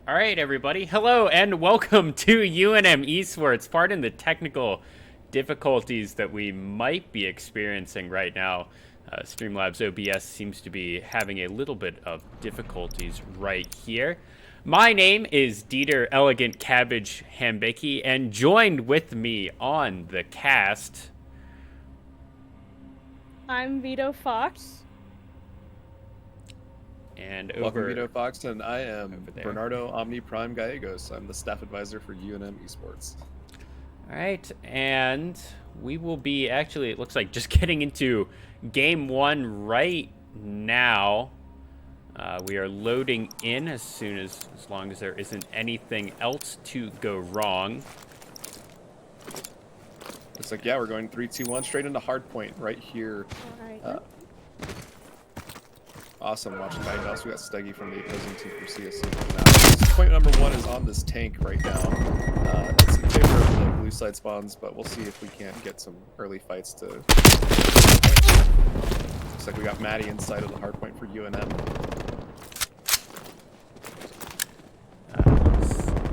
All right, everybody. Hello and welcome to UNM Esports. Pardon the technical difficulties that we might be experiencing right now. Streamlabs OBS seems to be having a little bit of difficulties right here. My name is Dieter Elegant Cabbage Hambeki, and joined with me on the cast. I'm Vito Fox. And Welcome, Vito Fox, and I am there. Bernardo Omni Prime Gallegos. I'm the staff advisor for UNM Esports. All right, and we will be actually, it looks like, just getting into game one right now. We are loading in as long as there isn't anything else to go wrong. Looks like, yeah, we're going 3, 2, 1 straight into hardpoint right here. All right. Awesome watching that. Also, we got Steggy from the opposing team from CSU. Now, point number 1 is on this tank right now. It's in favor of the blue side spawns, but we'll see if we can't get some early fights to. Looks like we got Maddie inside of the hardpoint for UNM.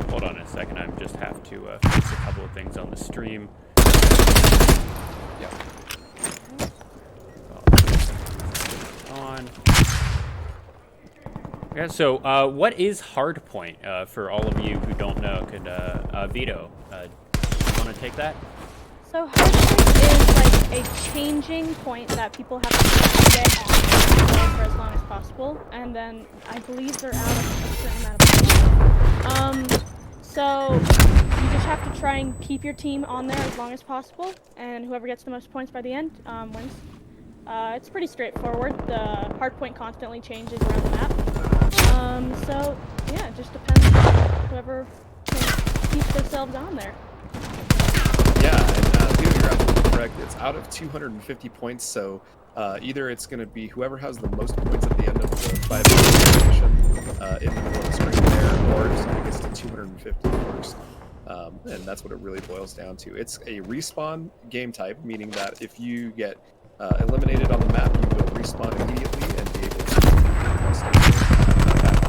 Hold on a second. I just have to fix a couple of things on the stream. Yeah. On. Yeah, so what is hardpoint for all of you who don't know? Could Vito, you want to take that? So hardpoint is like a changing point that people have to stay on for as long as possible, and then I believe they're out of a certain amount of points. So you just have to try and keep your team on there as long as possible, and whoever gets the most points by the end wins. It's pretty straightforward. The hardpoint constantly changes around the map. So yeah, it just depends on whoever can keep themselves on there. Yeah, and Vito, you're absolutely correct. It's out of 250 points, so either it's going to be whoever has the most points at the end of the 5-minute animation in the middle of the screen there, or it's going to get to 250 first. And that's what it really boils down to. It's a respawn game type, meaning that if you get eliminated on the map, you will respawn immediately and be able to start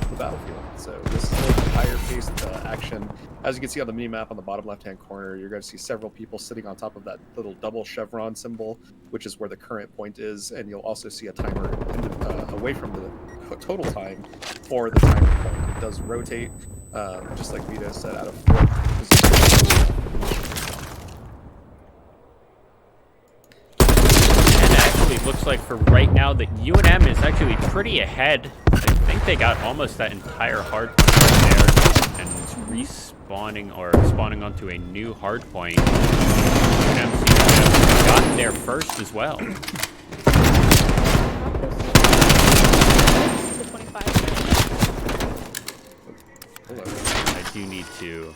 the battlefield. So this is a little bit higher paced action. As you can see on the mini-map on the bottom left-hand corner, you're going to see several people sitting on top of that little double chevron symbol, which is where the current point is, and you'll also see a timer away from the total time for the timer point. It does rotate, just like Vito said, out of 4 positions. It looks like for right now that UNM is actually pretty ahead. I think they got almost that entire hardpoint right there, and it's respawning or spawning onto a new hardpoint. UNM seems to have gotten there first as well. I do need to.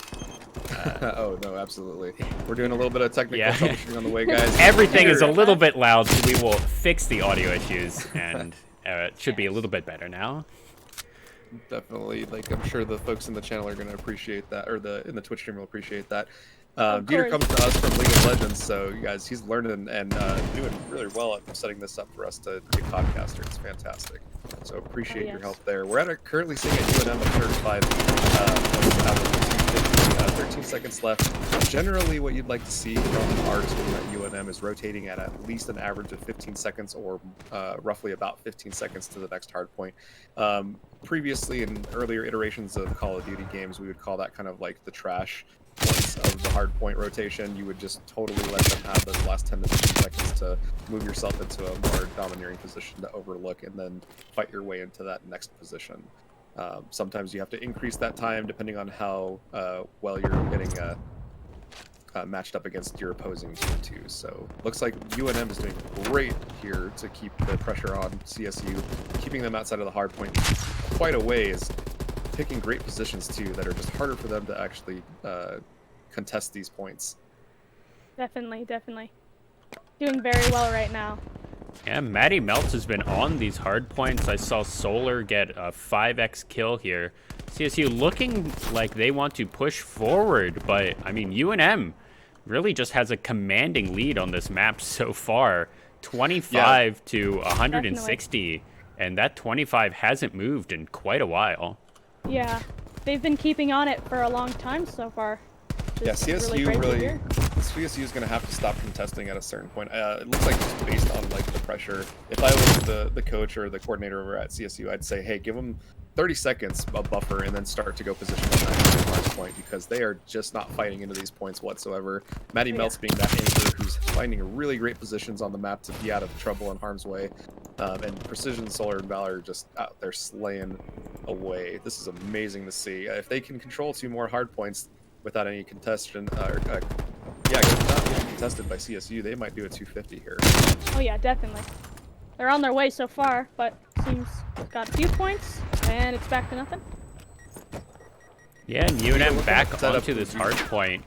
Oh no, absolutely. We're doing a little bit of technical troubleshooting on the way, guys. Everything is a little bit loud, so we will fix the audio issues, and it should be a little bit better now. Definitely, like I'm sure the folks in the channel are going to appreciate that, or in the Twitch stream will appreciate that. Dieter comes to us from League of Legends, so you guys, he's learning and doing really well at setting this up for us to be a podcaster. It's fantastic. So appreciate your help there. We're currently sitting at UNM at 35. 13 seconds left. Generally, what you'd like to see from our team at UNM is rotating at least an average of 15 seconds, or roughly about 15 seconds to the next hardpoint. Previously, in earlier iterations of Call of Duty games, we would call that kind of like the trash points of the hardpoint rotation. You would just totally let them have those last 10 to 15 seconds to move yourself into a more domineering position to overlook, and then fight your way into that next position. Sometimes you have to increase that time depending on how well you're getting matched up against your opposing team too. So looks like UNM is doing great here to keep the pressure on CSU, keeping them outside of the hard point quite a ways, picking great positions too that are just harder for them to actually contest these points. Definitely. Doing very well right now. Yeah, Maddie Melts has been on these hard points. I saw Solar get a 5x kill here. CSU looking like they want to push forward, but I mean, UNM really just has a commanding lead on this map so far. 25 to 160, and that 25 hasn't moved in quite a while. Yeah, they've been keeping on it for a long time so far. Yeah, Just CSU great to really. hear. CSU is going to have to stop contesting at a certain point. It looks like just based on like the pressure. If I was the coach or the coordinator over at CSU, I'd say, hey, give them 30 seconds a buffer and then start to go position on that hard point because they are just not fighting into these points whatsoever. Maddie Meltz being that anchor who's finding really great positions on the map to be out of trouble and harm's way. And Precision, Solar, and Valor are just out there slaying away. This is amazing to see. If they can control 2 more hard points without any contestation, without being contested by CSU, they might do a 250 here. Oh yeah, definitely. They're on their way so far, but seems got a few points, and it's back to nothing. Yeah, and UNM back onto this hard point.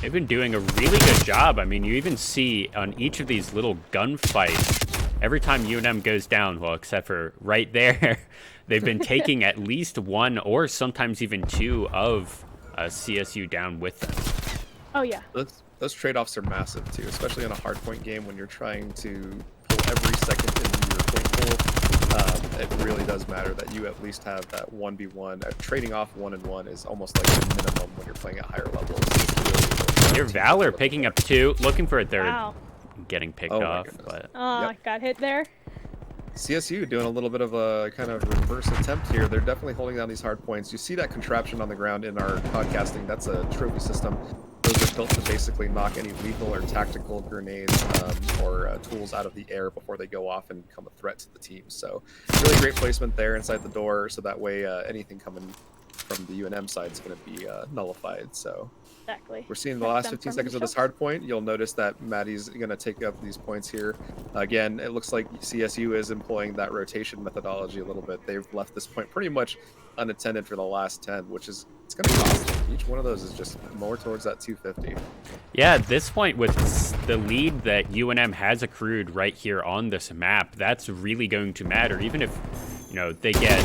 They've been doing a really good job. I mean, you even see on each of these little gunfights, every time UNM goes down, well, except for right there, they've been taking at least 1 or sometimes even 2 of CSU down with them. Oh yeah. Those trade-offs are massive too, especially in a hardpoint game when you're trying to pull every second into your point pool. It really does matter that you at least have that 1v1. Trading off 1-1 is almost like the minimum when you're playing at higher levels. Your Valor picking up 2, looking for it there, Wow. getting picked off. But Oh, Yep. got hit there. CSU doing a little bit of a kind of reverse attempt here. They're definitely holding down these hard points. You see that contraption on the ground in our podcasting. That's a trophy system. Those are built to basically knock any lethal or tactical grenades or tools out of the air before they go off and become a threat to the team. So really great placement there inside the door, so that way anything coming from the UNM side is going to be nullified. So Exactly. we're seeing the last 15 seconds of this hard point. You'll notice that Maddie's going to take up these points here. Again, it looks like CSU is employing that rotation methodology a little bit. They've left this point pretty much unattended for the last 10, which is, it's going to cost them. Each one of those is just more towards that 250. yeah, at this point, with the lead that UNM has accrued right here on this map, that's really going to matter. Even if, they get...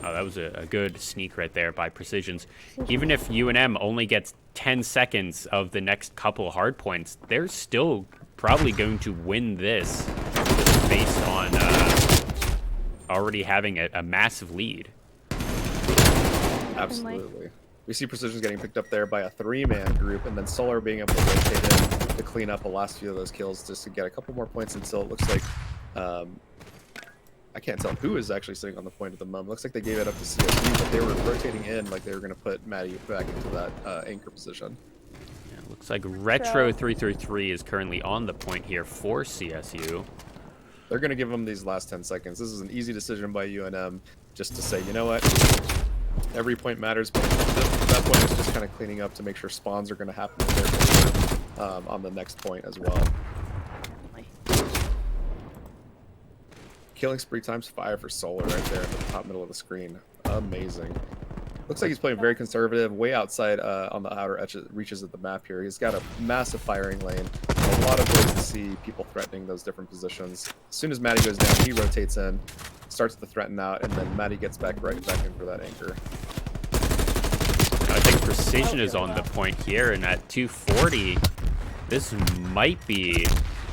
Oh, that was a good sneak right there by Precisions. Even if UNM only gets 10 seconds of the next couple hard points, they're still probably going to win this just based on already having a massive lead. Absolutely. We see Precisions getting picked up there by a 3-man group, and then Solar being able to rotate in to clean up the last few of those kills just to get a couple more points until it looks like... I can't tell who is actually sitting on the point at the moment. Looks like they gave it up to CSU, but they were rotating in like they were going to put Maddie back into that anchor position. Yeah, looks like Retro 333 is currently on the point here for CSU. They're going to give them these last 10 seconds. This is an easy decision by UNM just to say, you know what, every point matters, but that point is just kind of cleaning up to make sure spawns are going to happen in their favor on the next point as well. Killing spree times 5 for Solar right there at the top middle of the screen. Amazing. Looks like he's playing very conservative, way outside on the outer reaches of the map here. He's got a massive firing lane, a lot of ways to see people threatening those different positions. As soon as Maddie goes down, he rotates in, starts to threaten out, and then Maddie gets right back in for that anchor. I think Precision is on the point here, and at 240, this might be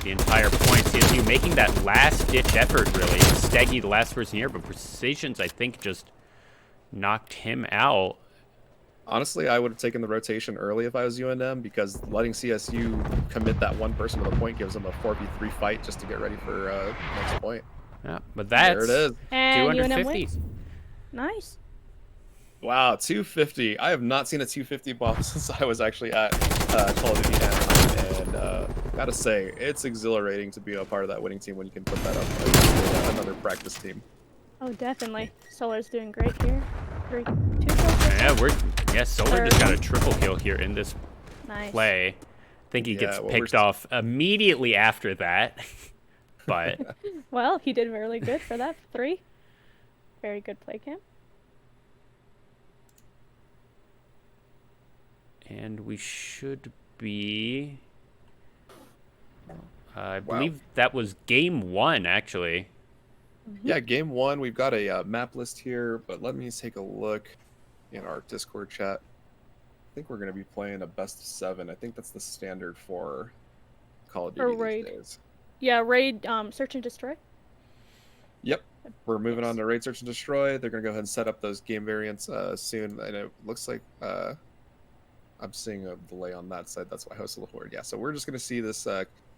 the entire point. CSU making that last-ditch effort, really. Steggy, the last person here, but Precisions, I think, just knocked him out. Honestly, I would have taken the rotation early if I was UNM, because letting CSU commit that one person to the point gives them a 4v3 fight just to get ready for next point. Yeah, but that's there it is. And 250. UNM wins. Nice. Wow, 250. I have not seen a 250 bomb since I was actually at Call of Duty Anaheim, and gotta say, it's exhilarating to be a part of that winning team when you can put that up against another practice team. Oh, definitely. Solar's doing great here. 2 kills. Yeah, Solar just got a triple kill here in this Nice. play. I think he gets well, picked off immediately after that, but... Well, he did really good for that 3. Very good play cam. And we should be... I believe that was game 1, actually. Yeah, game 1. We've got a map list here, but let me take a look in our Discord chat. I think we're going to be playing a best of 7. I think that's the standard for Call of Duty these days. Yeah, raid, search and destroy. Yep. We're moving Yes. on to raid, search, and destroy. They're going to go ahead and set up those game variants soon. And it looks like I'm seeing a delay on that side. That's why I hosted the horde. Yeah, so we're just going to see this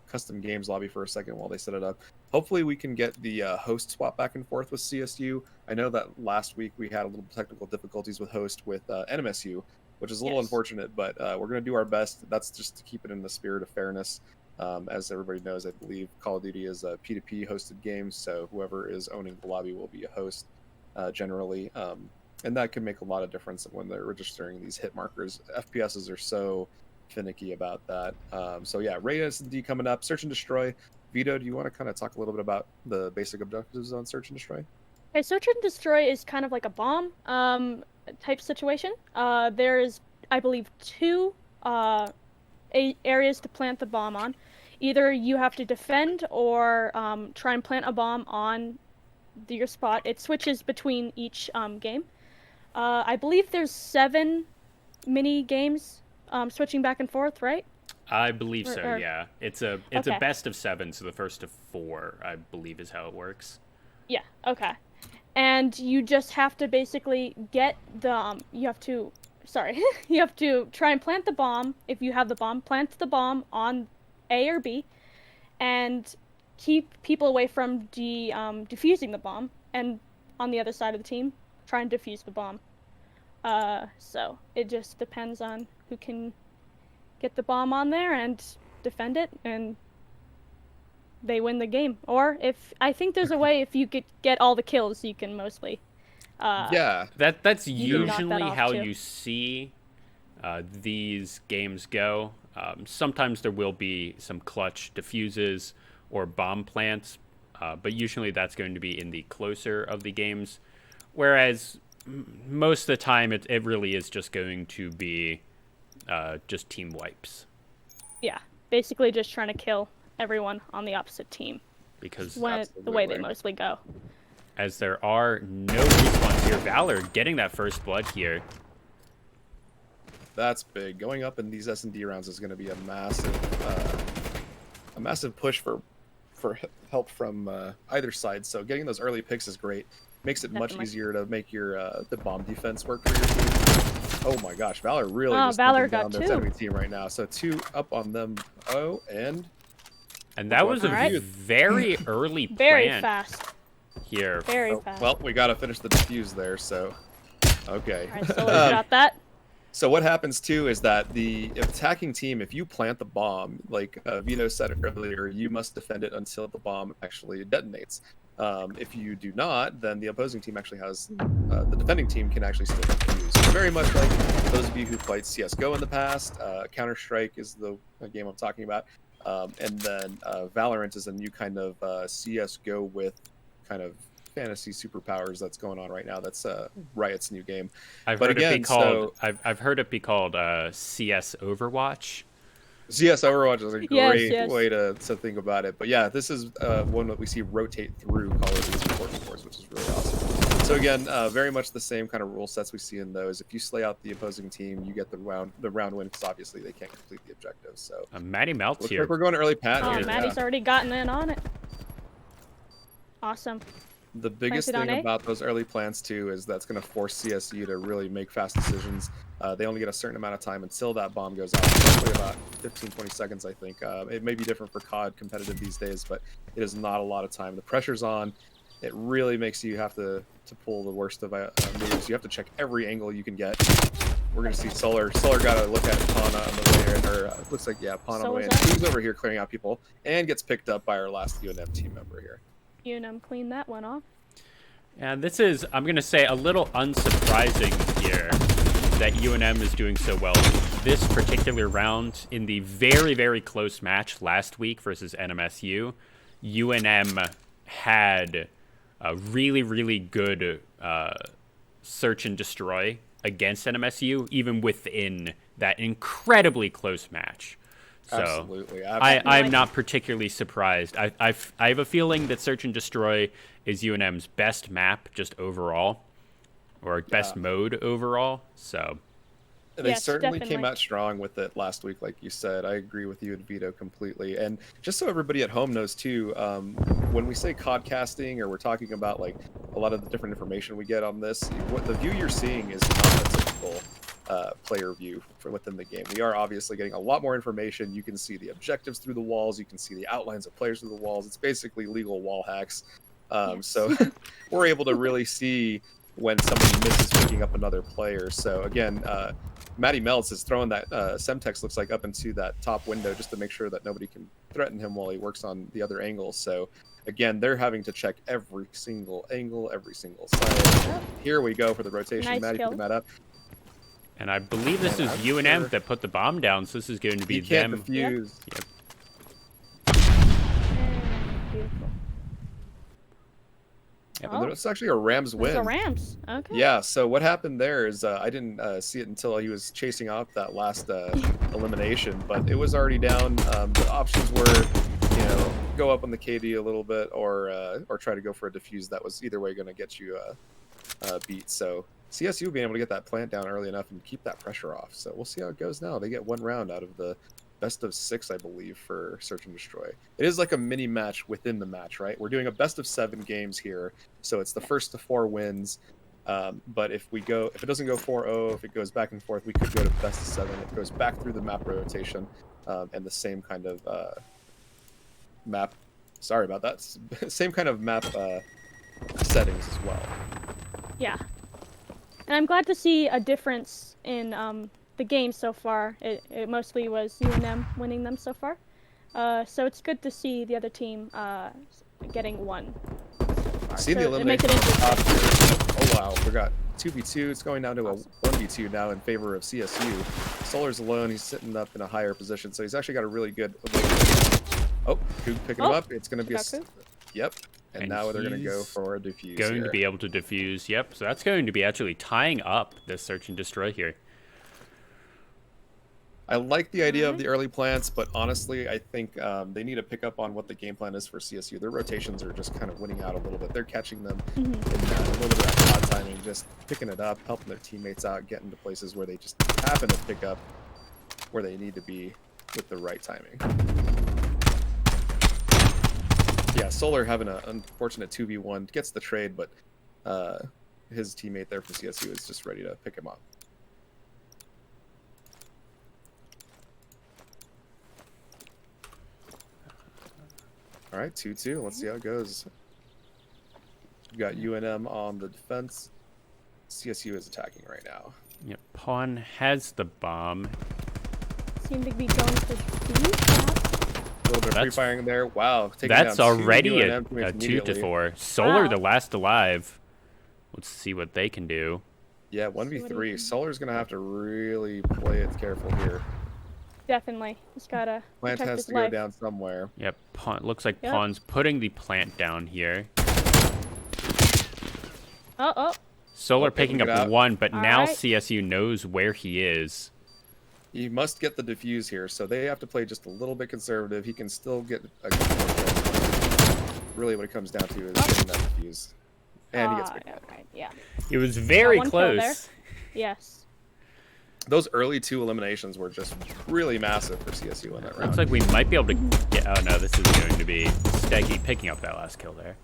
custom games lobby for a second while they set it up. Hopefully we can get the host swap back and forth with CSU. I know that last week we had a little technical difficulties with host with NMSU, which is a little unfortunate, but we're going to do our best. That's just to keep it in the spirit of fairness. As everybody knows, I believe Call of Duty is a P2P hosted game, so whoever is owning the lobby will be a host generally. And that can make a lot of difference when they're registering these hit markers. FPSs are so finicky about that. So yeah, raid S&D coming up. Search and destroy. Vito, do you want to kind of talk a little bit about the basic objectives on search and destroy? Okay, search and destroy is kind of like a bomb type situation. There's, I believe, two areas to plant the bomb on. Either you have to defend or try and plant a bomb on your spot. It switches between each game. I believe there's 7 mini games switching back and forth, right? I believe so. Yeah, it's a Okay. best of 7, so the first of 4, I believe, is how it works. Yeah. Okay. And you just have to basically get the you have to you have to try and plant the bomb. If you have the bomb, plant the bomb on A or B, and keep people away from defusing the bomb. And on the other side of the team, try and defuse the bomb. So it just depends on who can get the bomb on there and defend it, and they win the game. Or if I think there's a way if you could get all the kills, you can mostly. Yeah, That's You can knock that usually off, how too. you see these games go. Sometimes there will be some clutch diffuses or bomb plants, but usually that's going to be in the closer of the games. Whereas most of the time, it really is just going to be just team wipes. Yeah, basically just trying to kill everyone on the opposite team. Because The way they mostly go. as there are no respawns here, Valor getting that first blood here. that's big. Going up in these S&D rounds is going to be a massive push for help from either side. So getting those early picks is great. Makes it much Definitely. easier to make your the bomb defense work for your team. Oh my gosh, Valor really just Valor taking down got this 2. enemy team right now. So 2 up on them. Oh, and And that was a Alright. very early Very plant fast. here. Very oh, fast. well, we got to finish the defuse there. So okay. Alright, so got that. So what happens too is that the attacking team, if you plant the bomb, like Vito said earlier, you must defend it until the bomb actually detonates. If you do not, then the opposing team actually has the defending team can actually still defuse. So very much like those of you who played CS:GO in the past. Counter-Strike is the game I'm talking about, and then Valorant is a new kind of CS:GO with kind of fantasy superpowers that's going on right now. That's Riot's new game. I've But heard again, it be called. I've heard it be called CS Overwatch. CS Overwatch is a great Yes. way to think about it. But yeah, this is one that we see rotate through Call of Duty Important Wars, which is really awesome. So again, very much the same kind of rule sets we see in those. If you slay out the opposing team, you get the round win, because obviously they can't complete the objective. So Maddie Melt's looks here. like we're going to early pat Oh, here. Maddie's already gotten in on it. Awesome. The biggest Planted on thing A? about those early plants too is that's going to force CSU to really make fast decisions. They only get a certain amount of time until that bomb goes off. Roughly about 15-20 seconds, I think. It may be different for COD competitive these days, but it is not a lot of time. The pressure's on. It really makes you have to pull the worst of moves. You have to check every angle you can get. We're going to see Solar. Solar got to look at Pana on the way in, or looks like, yeah, Pana on So the way in. was that? Who's over here clearing out people and gets picked up by our last UNM team member here. UNM cleaned that one off. And this is, I'm going to say, a little unsurprising here that UNM is doing so well this particular round. In the very, very close match last week versus NMSU, UNM had a really, really good search and destroy against NMSU, even within that incredibly close match. So Absolutely. I'm not particularly surprised. I have a feeling that Search and Destroy is UNM's best map just overall, or best mode overall. So They Yes, certainly came definitely. out strong with it last week, like you said. I agree with you and Vito completely. And just so everybody at home knows too, when we say codcasting or we're talking about like a lot of the different information we get on this, what the view you're seeing is not a typical player view for within the game. We are obviously getting a lot more information. You can see the objectives through the walls. You can see the outlines of players through the walls. It's basically legal wall hacks. Yes. So we're able to really see when somebody misses picking up another player. So again, Matty Melts is throwing that Semtex looks like up into that top window just to make sure that nobody can threaten him while he works on the other angle. So again, they're having to check every single angle, every single side. Yep. Here we go for the rotation. Nice Matty kill. picking that up. And I believe this And is I'm UNM sure that put the bomb down, so this is going to be he can't them. defuse. Yep. And beautiful. Yep. Oh, It's actually a Rams it's win. the Rams. Okay. Yeah, so what happened there is I didn't see it until he was chasing off that last elimination, but it was already down. The options were, go up on the KD a little bit or try to go for a defuse. That was either way going to get you beat. So CSU being able to get that plant down early enough and keep that pressure off. So we'll see how it goes now. They get one round out of the best of 6, I believe, for Search and Destroy. It is like a mini match within the match, right? We're doing a best of 7 games here, so it's the first to 4 wins. But if it doesn't go 4-0, if it goes back and forth, we could go to best of 7. It goes back through the map rotation and the same kind of map. Sorry about that. Same kind of map settings as well. Yeah. And I'm glad to see a difference in the game so far. It mostly was UNM winning them so far. So it's good to see the other team getting one. See So the it makes elimination it on the top interesting. here. Oh wow, we got 2v2. It's going down to a 1v2 now in favor of CSU. Solar's alone. He's sitting up in a higher position, so he's actually got a really good. Oh, Coog picking him up. It's going to be a. Yep. And now they're going to go for a defuse. Going to be able to defuse. Yep. So that's going to be actually tying up this search and destroy here. I like the idea of the early plants, but honestly, I think they need to pick up on what the game plan is for CSU. Their rotations are just kind of winning out a little bit. They're catching them in a little bit of that odd timing, just picking it up, helping their teammates out, getting to places where they just happen to pick up where they need to be with the right timing. Yeah, Solar having an unfortunate 2v1 gets the trade, but his teammate there from CSU is just ready to pick him up. All right, 2-2. Let's see how it goes. We've got UNM on the defense. CSU is attacking right now. Yep. Pawn has the bomb. Seem to be going for these. A little bit of free firing there. Wow. That's already a 2 to 4. Solar, Wow. the last alive. Let's see what they can do. Yeah, 1v3. Solar's going to have to really play it careful here. Definitely. He's got to Plant protect has his to go life. down somewhere. Yep. Looks like Pawn's putting the plant down here. Oh. Solar picking up out. 1, but now right. CSU knows where he is. He must get the defuse here, so they have to play just a little bit conservative. He can still get a good kill. Really what it comes down to is getting that defuse. And he gets picked up. Right. Yeah. It was very one kill there. close. Yes. Those early 2 eliminations were just really massive for CSU in that round. Looks like we might be able to get... Oh, no, this is going to be Steggy picking up that last kill there.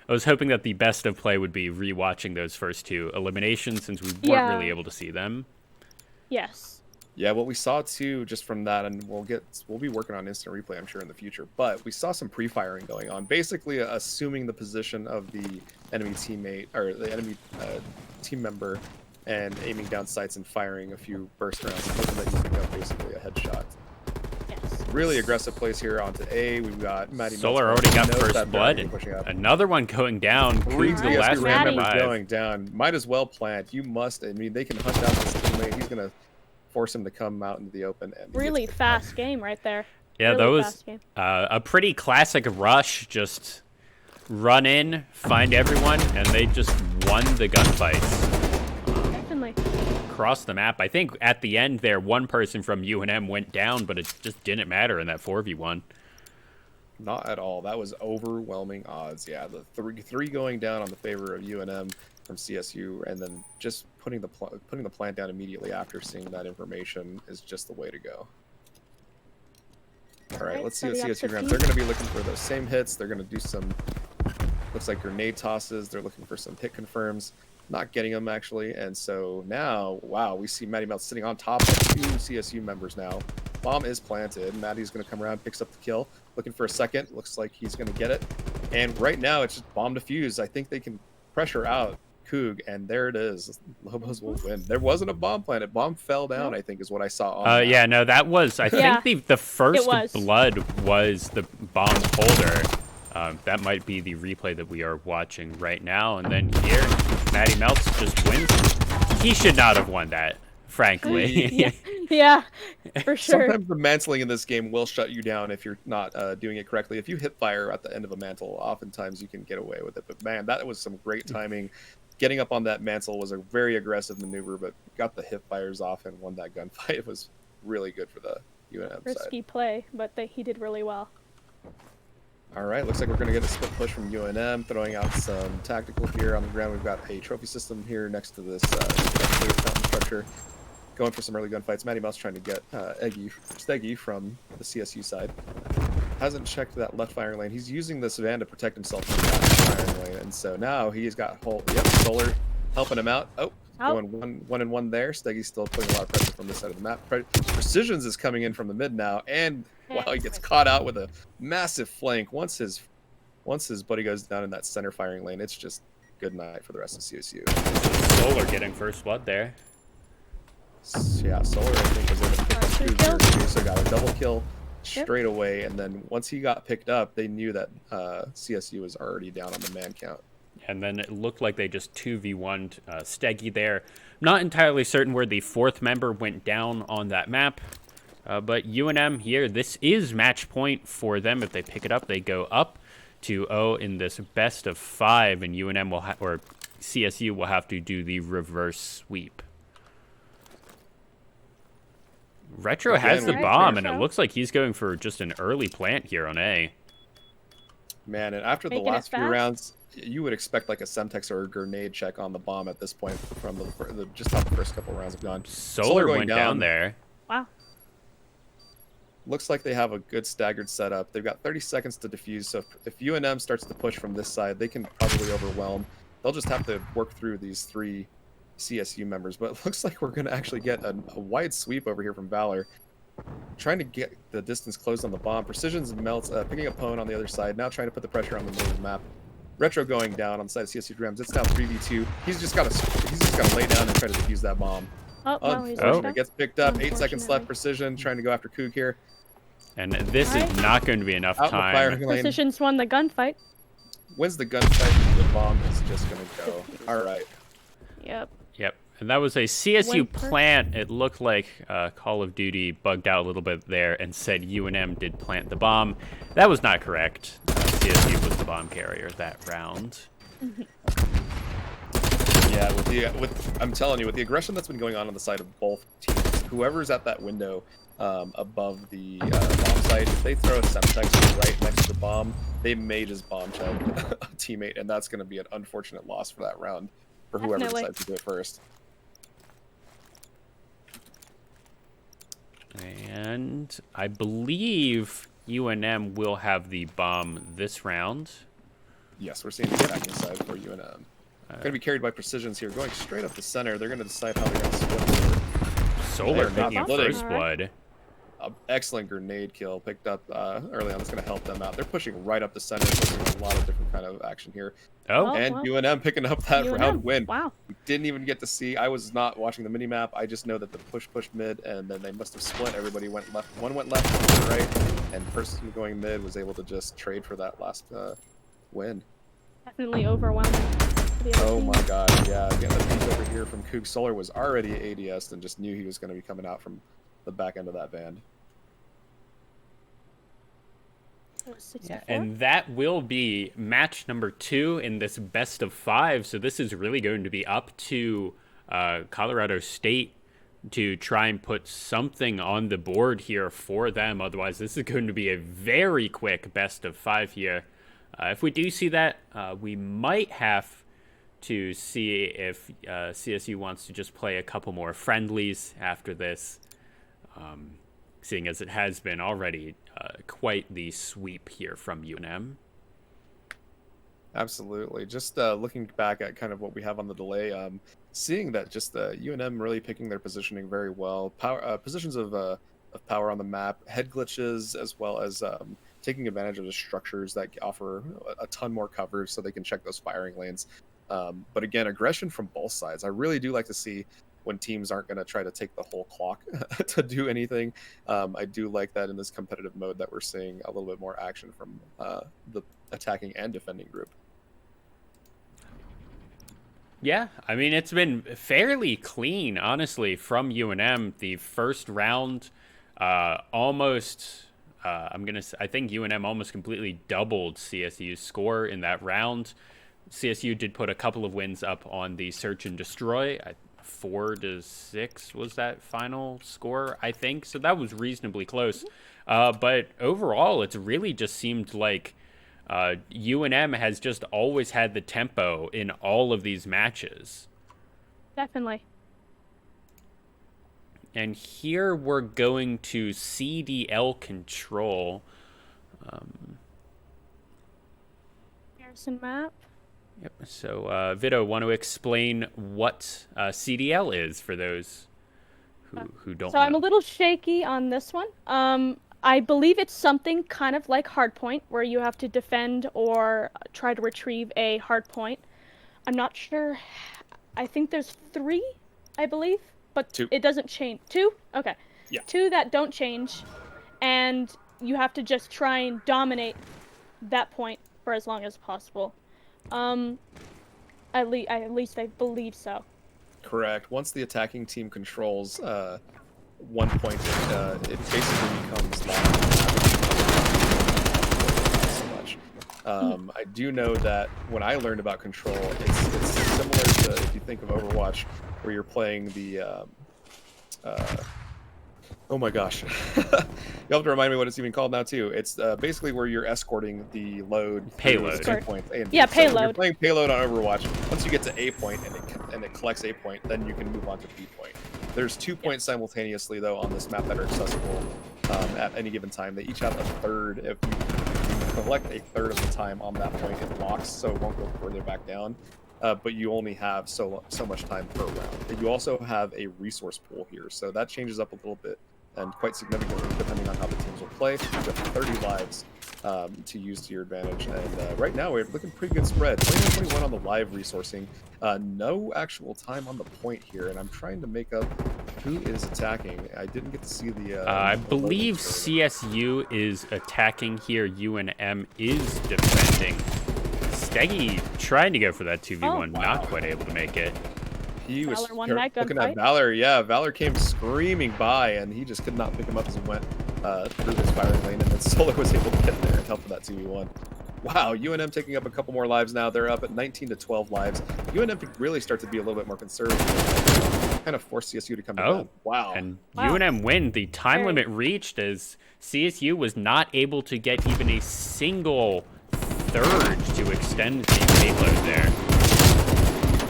I was hoping that the best of play would be rewatching those first 2 eliminations since we weren't really able to see them. Yes. Yeah, what we saw too, just from that, and we'll be working on instant replay, I'm sure, in the future. But we saw some pre-firing going on, basically assuming the position of the enemy teammate or the enemy team member, and aiming down sights and firing a few burst rounds, hoping that you pick up basically a headshot. Yes. Really aggressive plays here onto A. We've got Matty. Solar already got first blood, and another one going down. Coog's the last one alive. Going down. Might as well plant. You must. I mean, they can hunt down this teammate. He's gonna force him to come out into the open. And really fast game right there. Yeah, really that was a pretty classic rush. Just run in, find everyone, and they just won the gunfight. Definitely. Across the map. I think at the end there, one person from UNM went down, but it just didn't matter in that 4v1. Not at all. That was overwhelming odds. Yeah, the three going down on the favor of UNM. from CSU, and then just putting the plant down immediately after seeing that information is just the way to go. All right, let's see what CSU grabs. They're going to be looking for those same hits. They're going to do some, looks like grenade tosses. They're looking for some hit confirms, not getting them actually. And so now, wow, we see Matty Melt sitting on top of 2 CSU members now. Bomb is planted. Matty's going to come around, picks up the kill, looking for a second. Looks like he's going to get it. And right now, it's just bomb defuse. I think they can pressure out Coog, and there it is. Lobos will win. There wasn't a bomb planted. Bomb fell down, I think, is what I saw on yeah, no, that was, I think the first blood was the bomb holder. That might be the replay that we are watching right now. And then here, Matty Melts just wins. He should not have won that, frankly. Yeah, for sure. Sometimes the mantling in this game will shut you down if you're not doing it correctly. If you hit fire at the end of a mantle, oftentimes you can get away with it. But man, that was some great timing. Getting up on that mantle was a very aggressive maneuver, but got the hip fires off and won that gunfight. It was really good for the UNM Risky side. play, but he did really well. All right, looks like we're going to get a split push from UNM, throwing out some tactical here on the ground. We've got a trophy system here next to this fountain structure. Going for some early gunfights. Matty Mouse trying to get Steggy from the CSU side. Hasn't checked that left firing lane. He's using this van to protect himself from that firing lane, and so now he's got Solar helping him out. Going one and one there. Steggy's still putting a lot of pressure from this side of the map. Precisions is coming in from the mid now, and wow, he gets caught out with a massive flank. Once his buddy goes down in that center firing lane, it's just good night for the rest of CSU. Solar getting first blood there. Yeah, Solar I think was able to pick up 2 here, so got a double kill straight away, and then once he got picked up, they knew that CSU was already down on the man count. And then it looked like they just 2v1'd Steggy there. Not entirely certain where the 4th member went down on that map, but UNM here, this is match point for them. If they pick it up, they go up to 0 in this best of 5, and UNM will or CSU will have to do the reverse sweep. Retro has the bomb, and it looks like he's going for just an early plant here on A. Man, and after the last few rounds, you would expect like a Semtex or a grenade check on the bomb at this point from just how the first couple rounds have gone. Solar went down there. Wow. Looks like they have a good staggered setup. They've got 30 seconds to defuse, so if UNM starts to push from this side, they can probably overwhelm. They'll just have to work through these 3 CSU members, but it looks like we're going to actually get a wide sweep over here from Valor. Trying to get the distance closed on the bomb. Precisions and Melts picking up Pwn on the other side, now trying to put the pressure on the middle of the map. Retro going down on the side of CSU Rams. It's now 3v2. He's just got to lay down and try to defuse that bomb. Unfortunately, gets picked up. 8 seconds left. Precision trying to go after Coog here. And this is not going to be enough time. Precision's won the gunfight. Wins the gunfight. The bomb is just going to go. All right. Yep. And that was a CSU plant. It looked like Call of Duty bugged out a little bit there and said UNM did plant the bomb. That was not correct. CSU was the bomb carrier that round. Yeah, I'm telling you, with the aggression that's been going on the side of both teams, whoever's at that window above the bomb site, if they throw a Semtex right next to the bomb, they may just bomb check a teammate, and that's going to be an unfortunate loss for that round for whoever decides to do it first. And I believe UNM will have the bomb this round. Yes, we're seeing the attacking side for UNM. Going to be carried by Precisions here, going straight up the center. They're going to decide how they're going to split. Solar picking up first blood. Excellent grenade kill picked up early on. That's going to help them out. They're pushing right up the center, pushing a lot of different kind of action here. And UNM picking up that round win. Wow. We didn't even get to see. I was not watching the mini map. I just know that the push mid, and then they must have split. Everybody went left. One went left, one went right, and the person going mid was able to just trade for that last win. Definitely overwhelming. Oh my god, yeah. Again, the piece over here from Coog. Solar was already ADS and just knew he was going to be coming out from the back end of that band. Yeah, and that will be match number 2 in this best of 5. So this is really going to be up to Colorado State to try and put something on the board here for them. Otherwise, this is going to be a very quick best of 5 here. If we do see that, we might have to see if CSU wants to just play a couple more friendlies after this, seeing as it has been already quite the sweep here from UNM. Absolutely. Just looking back at kind of what we have on the delay, seeing that just UNM really picking their positioning very well, power positions of power on the map, head glitches, as well as taking advantage of the structures that offer a ton more cover, so they can check those firing lanes. But again, aggression from both sides. I really do like to see when teams aren't going to try to take the whole clock to do anything. I do like that in this competitive mode that we're seeing a little bit more action from the attacking and defending group. Yeah, I mean, it's been fairly clean, honestly, from UNM. The first round, almost, I think UNM almost completely doubled CSU's score in that round. CSU did put a couple of wins up on the search and destroy. 4-6 was that final score, I think. So that was reasonably close. But overall, it's really just seemed like UNM has just always had the tempo in all of these matches. Definitely. And here we're going to CDL control. Harrison map. Yep. So, Vito, want to explain what CDL is for those who don't know? So I'm a little shaky on this one. I believe it's something kind of like hardpoint, where you have to defend or try to retrieve a hardpoint. I'm not sure. I think there's 3, I believe, but 2. It doesn't change. 2? Okay. Yeah. 2 that don't change, and you have to just try and dominate that point for as long as possible. At least I believe so. Correct. Once the attacking team controls one point, it basically becomes locked. So much. I do know that when I learned about control, it's similar to, if you think of Overwatch, where you're playing the oh my gosh. You'll have to remind me what it's even called now too. It's basically where you're escorting the load payload. 2 points. A and B. Yeah, So payload. when you're playing payload on Overwatch. Once you get to A point and it collects A point, then you can move on to B point. There's 2 points simultaneously though on this map that are accessible at any given time. They each have a third. If you collect a third of the time on that point, it locks, so it won't go further back down. But you only have so much time per round. You also have a resource pool here, so that changes up a little bit and quite significantly depending on how the teams will play. You have 30 lives to use to your advantage, and right now we're looking pretty good spread. 21 on the live resourcing, no actual time on the point here, and I'm trying to make up who is attacking. I didn't get to see the. I believe CSU is attacking here. UNM is defending. Steggy trying to go for that 2v1, Oh, wow. Not quite able to make it. He was Valor won that looking gunfight. at Valor. Yeah, Valor came screaming by, and he just could not pick him up as he went through his firing lane, and then Solar was able to get there and help with that 2v1. Wow, UNM taking up a couple more lives now. They're up at 19 to 12 lives. UNM could really start to be a little bit more conservative. Kind of force CSU to come down. Wow. And Wow. UNM win. The time Very. limit reached as CSU was not able to get even a single third to extend the payload there.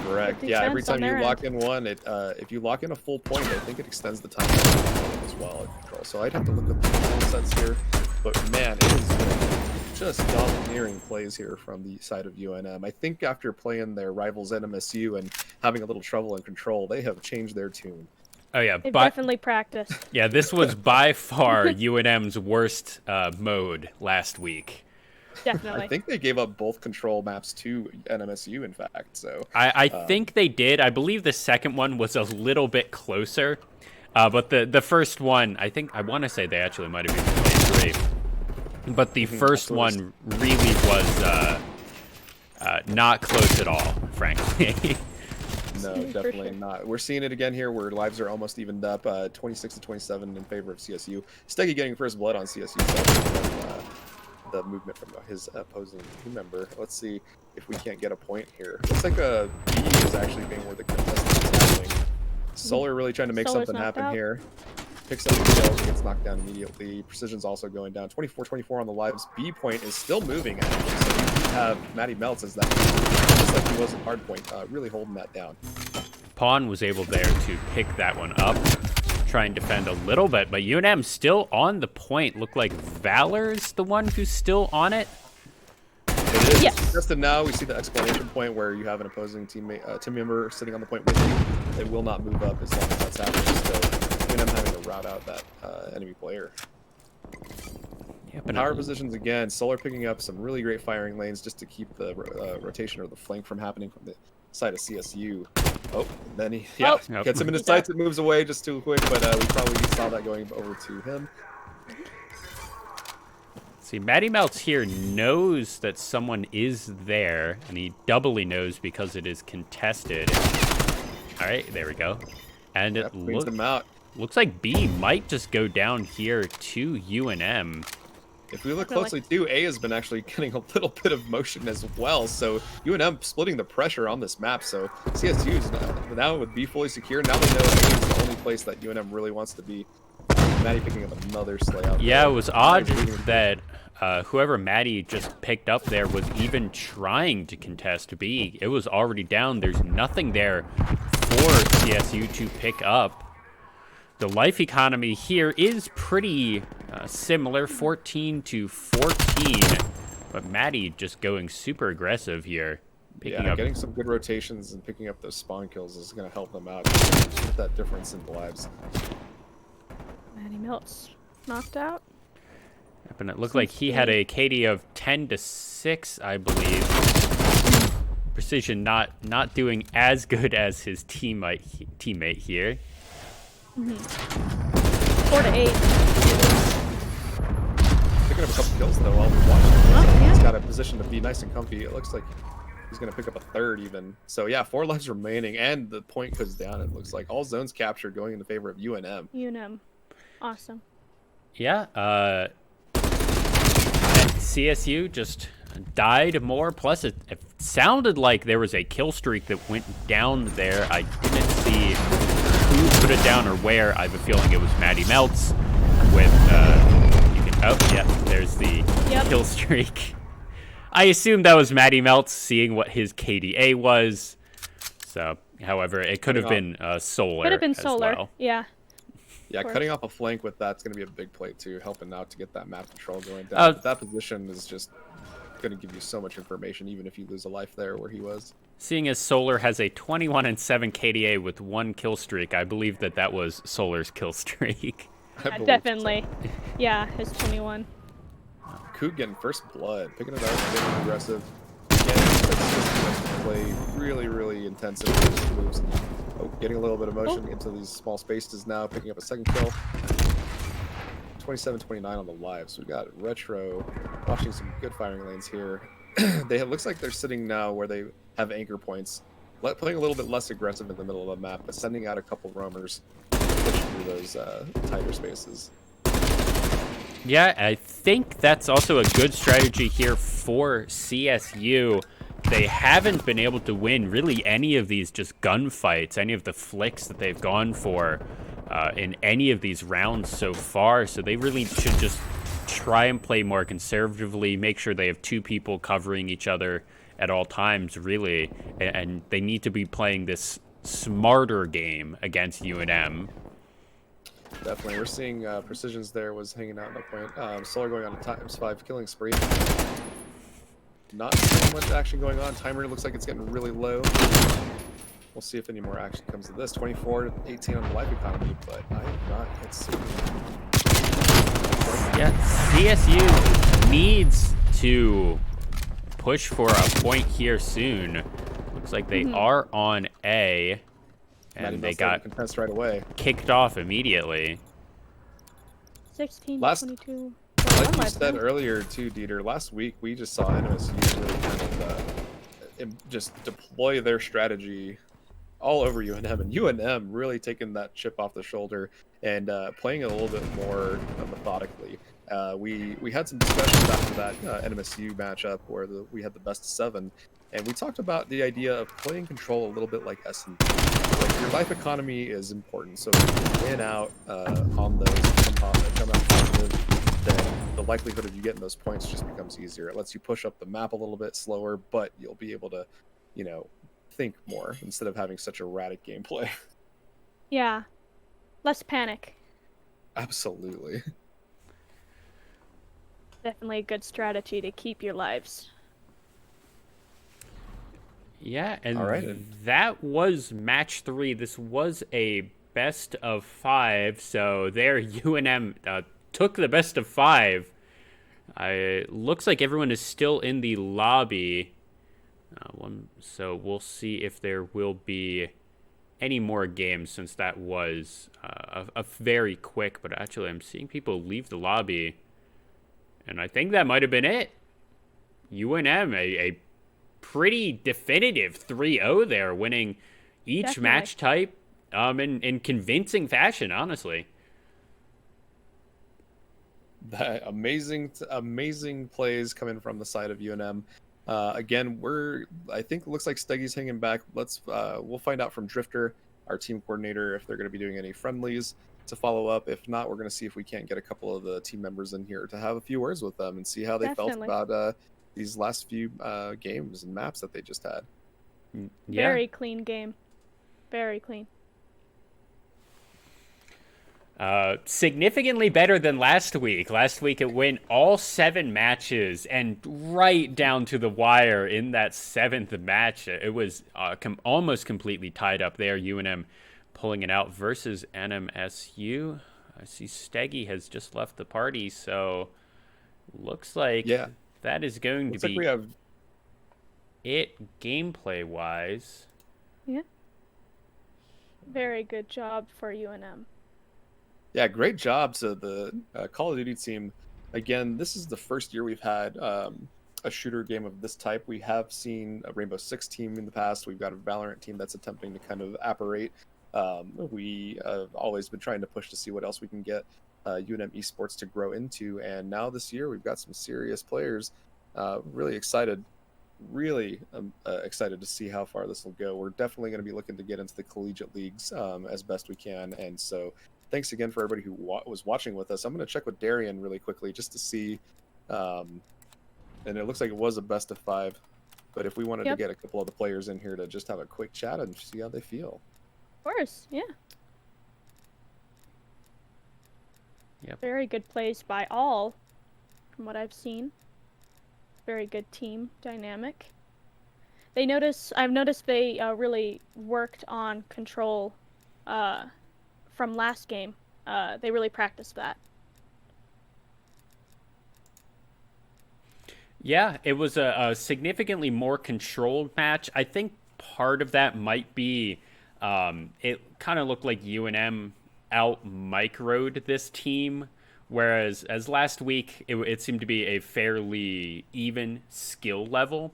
Correct. Good Yeah, every defense on time you their lock in one, if you lock in a full point, I think it extends the time as well at control. So I'd have to look at the sets here. But man, it is just domineering plays here from the side of UNM. I think after playing their rivals NMSU and having a little trouble in control, they have changed their tune. Oh yeah, They've but definitely practiced. yeah, this was by far UNM's worst mode last week. Definitely. I think they gave up both control maps to NMSU, in fact. So I think they did. I believe the second one was a little bit closer, but the first one, I want to say they actually might have even played 3. But the first one really was not close at all, frankly. no, definitely not. We're seeing it again here where lives are almost evened up, 26 to 27 in favor of CSU. Steggy getting first blood on CSU. So the movement from his opposing team member. Let's see if we can't get a point here. Looks like a B is actually being where the contestant is happening. Solar really trying to make Solar's something knocked happen out. here. Picks up the kills, gets knocked down immediately. Precision's also going down. 24-24 on the lives. B point is still moving, actually. So have Matty Melts as that, just like he was at hardpoint, really holding that down. Pawn was able there to pick that one up, try and defend a little bit, but UNM still on the point. Look like Valor's the one who's still on it. It is. Yes. Just now, we see the exclamation point where you have an opposing team member sitting on the point with you. They will not move up as long as that's happening. So UNM having to route out that enemy player. Yep, Power positions again. Solar picking up some really great firing lanes just to keep the rotation or the flank from happening from the side of CSU. Oh, and then he gets him in his sights. It moves away just too quick, but we probably saw that going over to him. See, Matty Melts here knows that someone is there, and he doubly knows because it is contested. All right, there we go. And it looks like B might just go down here to UNM. If we look closely too, A has been actually getting a little bit of motion as well. So UNM splitting the pressure on this map. So CSU is now with B fully secure. Now they know A is the only place that UNM really wants to be. Matty picking up another slay out. Yeah, it was odd that whoever Matty just picked up there was even trying to contest B. It was already down. There's nothing there for CSU to pick up. The life economy here is pretty similar, 14 to 14. But Matty just going super aggressive here. Picking up, getting some good rotations and picking up those spawn kills is going to help them out with that difference in lives. Matty Melts knocked out. Yep, and it looked like he had a KD of 10 to 6, I believe. Precision not doing as good as his teammate here. 4 to 8. Picking up a couple kills though while we're watching. He's got a position to be nice and comfy. It looks like he's going to pick up a third even. So yeah, 4 lives remaining, and the point goes down. It looks like all zones captured, going in the favor of UNM. UNM, awesome. Yeah. CSU just died more. Plus, it sounded like there was a kill streak that went down there. I didn't see who put it down or where. I have a feeling it was Matty Melts with, there's the kill streak. I assumed that was Matty Melts, seeing what his KDA was. So, however, it could have been Solar. Could have been Solar, well. yeah. Yeah, cutting off a flank with that's going to be a big play too, helping out to get that map control going down. That position is just going to give you so much information, even if you lose a life there where he was. Seeing as Solar has a 21 and 7 KDA with 1 kill streak, I believe that was Solar's kill streak. Definitely. Yeah, his 21. Coot getting first blood, picking it up, getting aggressive. Again, play really, really intensive moves. Oh, getting a little bit of motion into these small spaces now, picking up a second kill. 27-29 on the live. So we got Retro watching some good firing lanes here. It looks like they're sitting now where they have anchor points, playing a little bit less aggressive in the middle of the map, but sending out a couple roamers to push through those tighter spaces. Yeah, I think that's also a good strategy here for CSU. They haven't been able to win really any of these just gunfights, any of the flicks that they've gone for in any of these rounds so far. So they really should just try and play more conservatively, make sure they have 2 people covering each other at all times, really. And they need to be playing this smarter game against UNM. Definitely. We're seeing Precisions there was hanging out in the point. Solar going on a ×5 killing spree. Not so much action going on. Timer looks like it's getting really low. We'll see if any more action comes to this. 24-18 on the life economy, but I have not yet seen. Yeah, CSU needs to push for a point here soon. Looks like they are on A, and they got right away. Kicked off immediately. 16-22. Like you said earlier too, Dieter, last week we just saw NMSU really kind of just deploy their strategy all over UNM, and UNM really taking that chip off the shoulder and playing it a little bit more methodically. We had some discussions after that NMSU matchup where we had the best of 7, and we talked about the idea of playing control a little bit like S&D. Like, your life economy is important, so if you win out on those, come out positive, then the likelihood of you getting those points just becomes easier. It lets you push up the map a little bit slower, but you'll be able to, think more instead of having such erratic gameplay. Yeah. Less panic. Absolutely. Definitely a good strategy to keep your lives. Yeah, and All right. that was match 3. This was a best of 5, so there UNM took the best of 5. Looks like everyone is still in the lobby. So we'll see if there will be any more games, since that was a very quick. But actually, I'm seeing people leave the lobby, and I think that might have been it. UNM, a pretty definitive 3-0 there, winning each Definitely. match type in convincing fashion, honestly. That amazing plays coming from the side of UNM. Again, I think it looks like Steggy's hanging back. We'll find out from Drifter, our team coordinator, if they're going to be doing any friendlies to follow up. If not, we're going to see if we can't get a couple of the team members in here to have a few words with them and see how they felt Definitely. about these last few games and maps that they just had. Yeah. Very clean game. Very clean. Significantly better than last week. Last week it went all 7 matches and right down to the wire in that 7th match. It was almost completely tied up there. UNM pulling it out versus NMSU. I see Steggy has just left the party, so looks like that is going to be we have it gameplay wise. Yeah. Very good job for UNM. Yeah, great job to the Call of Duty team. Again, this is the first year we've had a shooter game of this type. We have seen a Rainbow Six team in the past. We've got a Valorant team that's attempting to kind of apparate. We have always been trying to push to see what else we can get UNM esports to grow into. And now this year, we've got some serious players. Really excited to see how far this will go. We're definitely going to be looking to get into the collegiate leagues as best we can. And so thanks again for everybody who was watching with us. I'm going to check with Darian really quickly just to see. And it looks like it was a best of 5. But if we wanted to get a couple of the players in here to just have a quick chat and see how they feel. Of course, yeah. Yep. Very good plays by all, from what I've seen. Very good team dynamic. I've noticed they really worked on control from last game. They really practiced that. Yeah, it was a significantly more controlled match. I think part of that might be it kind of looked like UNM out microed this team, whereas as last week it seemed to be a fairly even skill level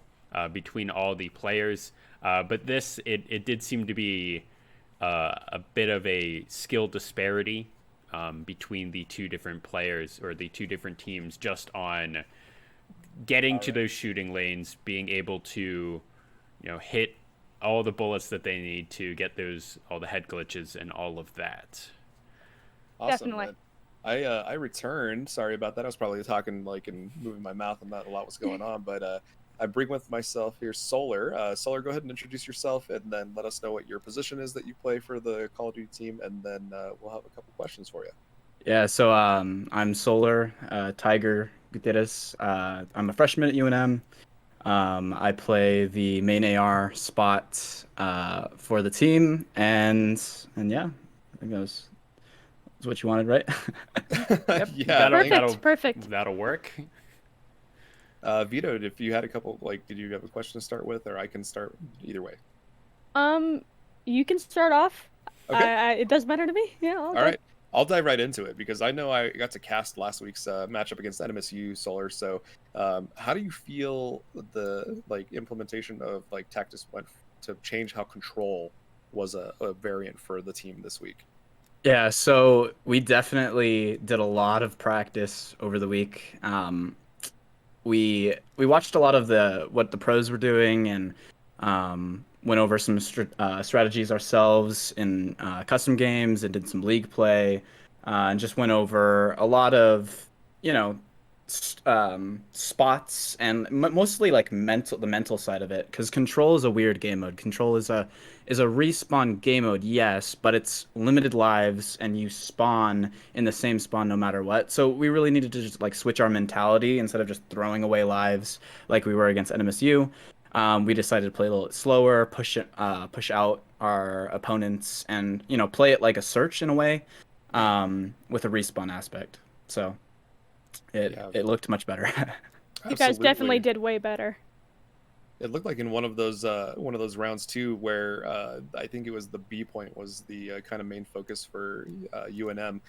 between all the players. But this it did seem to be a bit of a skill disparity between the two different players or the two different teams, just on getting to those shooting lanes, being able to, hit all the bullets that they need to get all the head glitches and all of that. Awesome. Definitely. I returned. Sorry about that. I was probably talking and moving my mouth and not a lot was going on, but I bring with myself here Solar. Solar, go ahead and introduce yourself and then let us know what your position is that you play for the Call of Duty team, and then we'll have a couple questions for you. Yeah, so I'm Solar, Tiger Gutierrez. I'm a freshman at UNM. I play the main AR spot for the team, and yeah, I think that's what you wanted, right? Yep. Yeah, Perfect. That'll work. Vito, if you had a couple, did you have a question to start with, or I can start either way? You can start off. Okay. It does matter to me. Yeah. All right. I'll dive right into it because I know I got to cast last week's matchup against NMSU Solar. So, how do you feel the implementation of Tactics went to change how Control was a variant for the team this week? Yeah, so we definitely did a lot of practice over the week. We watched a lot of what the pros were doing and went over some strategies ourselves in custom games and did some league play and just went over a lot of you know, spots and mostly like the mental side of it. Because Control is a weird game mode. Control is a respawn game mode, yes, but it's limited lives and you spawn in the same spawn no matter what. So we really needed to just like switch our mentality instead of just throwing away lives like we were against NMSU. We decided to play a little slower, push out our opponents, and play it like a search in a way, with a respawn aspect. So Yeah, it looked much better. You guys definitely absolutely. did way better. It looked like in one of those rounds too, where I think it was the B point was the kind of main focus for UNM.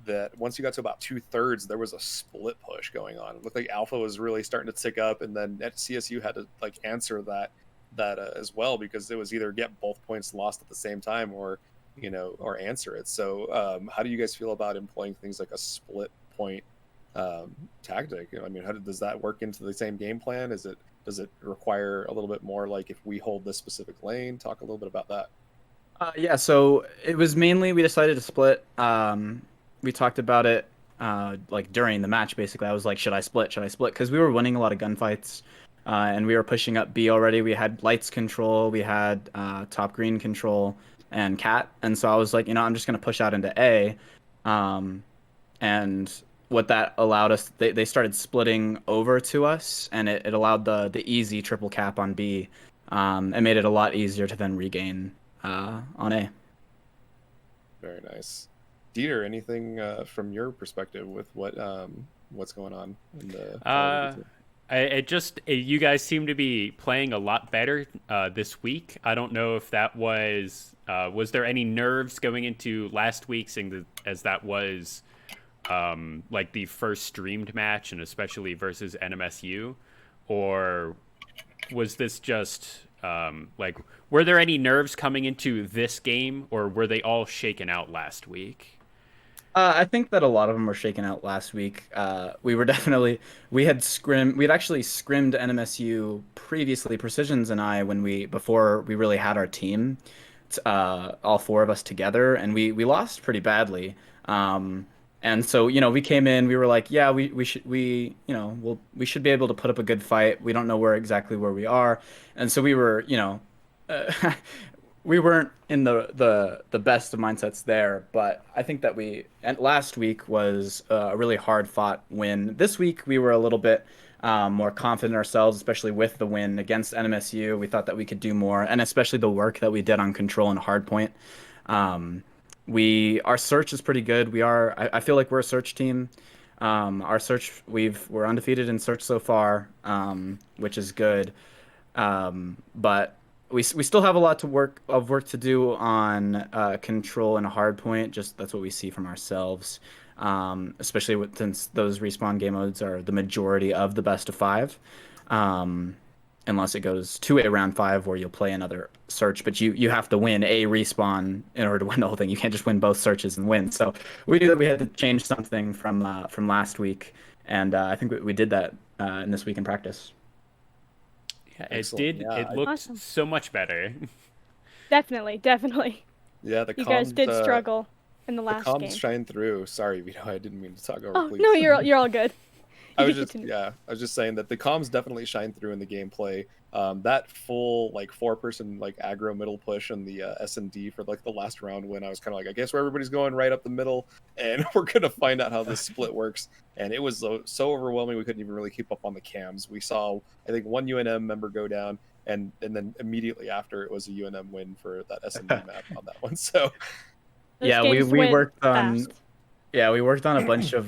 That once you got to about 2/3, there was a split push going on. It looked like Alpha was really starting to tick up, and then at CSU had to like answer that as well, because it was either get both points lost at the same time, or or answer it. So how do you guys feel about employing things like a split point tactic? I mean, does that work into the same game plan? Does it require a little bit more, like if we hold this specific lane? Talk a little bit about that. Yeah, so it was mainly we decided to split. We talked about it like during the match. Basically, I was like, "Should I split? Should I split?" Because we were winning a lot of gunfights, and we were pushing up B already. We had lights control, we had top green control, and cat. And so I was like, I'm just gonna push out into A, um, and what that allowed us, they started splitting over to us, and it allowed the easy triple cap on B. It made it a lot easier to then regain on A. Very nice. Dieter, anything from your perspective with what's going on in the Call of Uh, Duty? you guys seem to be playing a lot better this week. I don't know if that was there any nerves going into last week, as that was like the first streamed match, and especially versus NMSU, or was this just like, were there any nerves coming into this game, or were they all shaken out last week? I think that a lot of them were shaken out last week. We were definitely we had actually scrimmed NMSU previously, Precisions and I, before we really had our team, all four of us together, and we lost pretty badly. And so we came in, we were like, yeah, we should we should be able to put up a good fight. We don't know where we are, and so we were uh, we weren't in the best of mindsets there, but I think that and last week was a really hard fought win. This week we were a little bit more confident in ourselves, especially with the win against NMSU. We thought that we could do more, and especially the work that we did on control and hardpoint. Um, our search is pretty good. I feel like we're a search team. Our search, we're undefeated in search so far, which is good. But we still have a lot of work to do on control and hardpoint. Just that's what we see from ourselves, especially since those respawn game modes are the majority of the best of five. Um, Unless it goes to a round five where you'll play another search, but you have to win a respawn in order to win the whole thing. You can't just win both searches and win. So we knew that we had to change something from last week, and I think we did that in this week in practice. Yeah, it Excellent. did. Yeah, It looked Awesome. so much better. Definitely, definitely. yeah. The You guys comms did struggle in the the last comms game. shine through. Sorry, Vito, I didn't mean to talk over. Oh no, Please. you're all good. I You was can just continue. yeah, I was just saying that the comms definitely shine through in the gameplay. That full like four-person like aggro middle push and the S&D for like the last round win, I was kind of like, I guess where everybody's going right up the middle, and we're gonna find out how this split works. And it was so overwhelming we couldn't even really keep up on the cams. We saw I think one UNM member go down, and then immediately after it was a UNM win for that S&D map on that one. So Those Yeah, games we went worked on fast. Yeah, we worked on a bunch of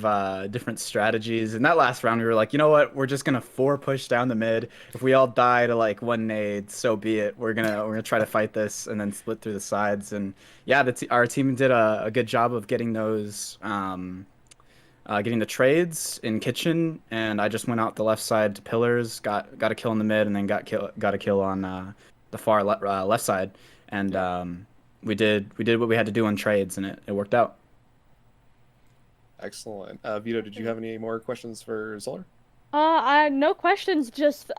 different strategies. In that last round, we were like, you know what? We're just gonna four push down the mid. If we all die to like one nade, so be it. We're gonna try to fight this and then split through the sides. And yeah, our team did a good job of getting getting the trades in kitchen. And I just went out the left side to pillars, got a kill in the mid, and then got a kill on the left side. And we did what we had to do on trades, and it worked out. excellent. Vito, did you have any more questions for Zoller? I no questions. Just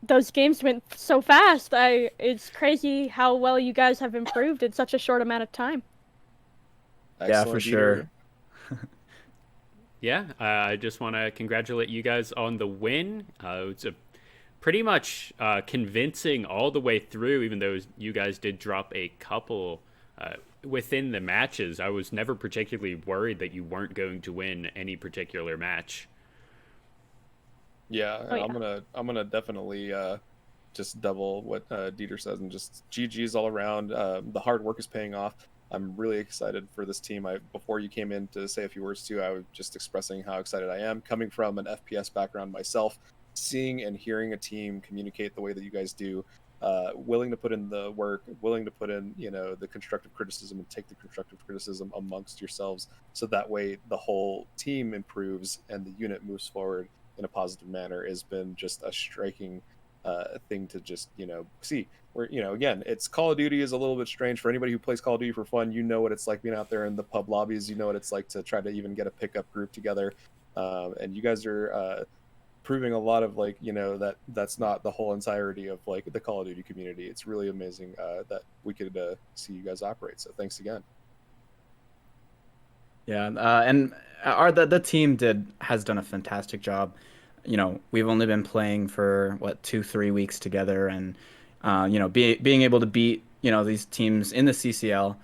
those games went so fast. It's crazy how well you guys have improved in such a short amount of time. Yeah, for Excellent, sure. Dieter. Yeah, I just want to congratulate you guys on the win. It's a pretty much convincing all the way through, even though you guys did drop a couple within the matches. I was never particularly worried that you weren't going to win any particular match. Yeah, Oh and yeah. I'm gonna definitely just double what Dieter says and just GG's all around. The hard work is paying off. I'm really excited for this team. I before you came in to say a few words too, I was just expressing how excited I am. Coming from an FPS background myself, seeing and hearing a team communicate the way that you guys do, willing to put in the work, willing to put in the constructive criticism and take the constructive criticism amongst yourselves, so that way the whole team improves and the unit moves forward in a positive manner has been just a striking thing to just see. Where again, it's Call of Duty is a little bit strange for anybody who plays Call of Duty for fun. You know what it's like being out there in the pub lobbies. You know what it's like to try to even get a pickup group together. And you guys are proving a lot of like that's not the whole entirety of like the Call of Duty community. It's really amazing that we could see you guys operate. So thanks again. Yeah, and the team has done a fantastic job. We've only been playing for what 2-3 weeks together, and being able to beat these teams in the CCL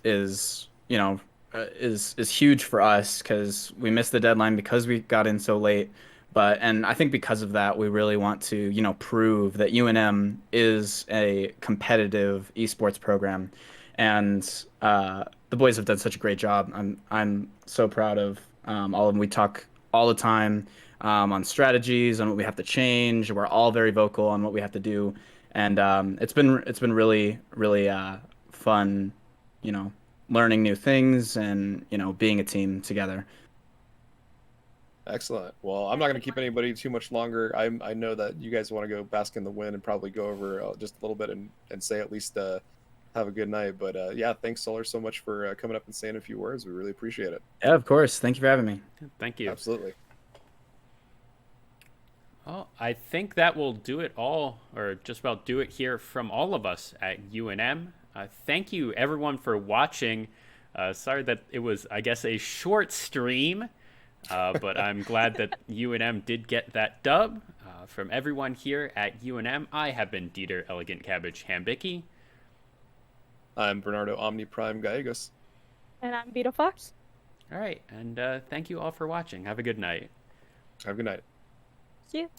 is is huge for us because we missed the deadline because we got in so late. And I think because of that, we really want to prove that UNM is a competitive esports program, and the boys have done such a great job. I'm so proud of all of them. We talk all the time on strategies, on what we have to change. We're all very vocal on what we have to do, and it's been really really fun, you know, learning new things and being a team together. Excellent. Well, I'm not going to keep anybody too much longer. I know that you guys want to go bask in the wind and probably go over just a little bit and say at least have a good night. But yeah, thanks Solar so much for coming up and saying a few words. We really appreciate it. Yeah, of course. Thank you for having me. Thank you. Absolutely. Well, I think that will do it all, or just about do it here from all of us at UNM. Thank you, everyone, for watching. Sorry that it was, I guess, a short stream, but I'm glad that UNM did get that dub. From everyone here at UNM, I have been Dieter Elegant Cabbage Hambicki. I'm Bernardo Omni Prime Gallegos. And I'm Vito Fox. All right, and thank you all for watching. Have a good night. Have a good night. See you.